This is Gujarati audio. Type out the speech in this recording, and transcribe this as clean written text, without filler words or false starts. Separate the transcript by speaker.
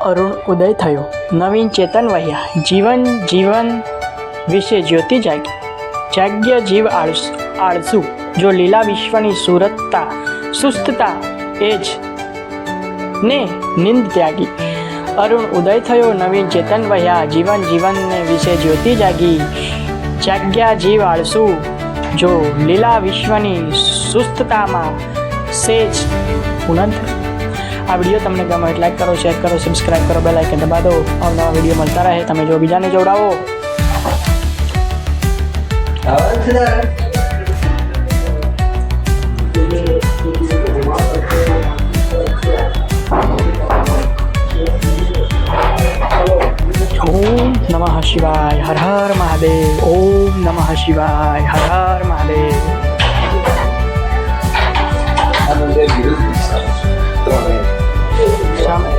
Speaker 1: અરુણ ઉદય થયો, નવીન ચેતન વહ્યા, જીવન જીવન વિશે જ્યોતિ જાગી. જાગ્ય જીવ આળસુ, જો લીલા વિશ્વની સુસ્તતા એ જ ને નિંદ ત્યાગી. અરુણ ઉદય થયો, નવીન ચેતન વહ્યા, જીવન જીવનને વિશે જ્યોતિ જાગી. જાગ્યા જીવ આળસુ, જો લીલા વિશ્વની સુસ્તતામાં સેજ પૂનમ થઈ. આ વિડીયો તમને ગમે એટલે લાઈક કરો, શેર કરો, સબસ્ક્રાઈબ કરો, બેલ આઇકન દબા દો. નવા વિડીયો મળતા રહે. તમે જો બીજાને જોડાવો. ઓમ નમઃ શિવાય, હર હર મહાદેવ. ઓમ નમઃ શિવાય, હર હર મહાદેવ.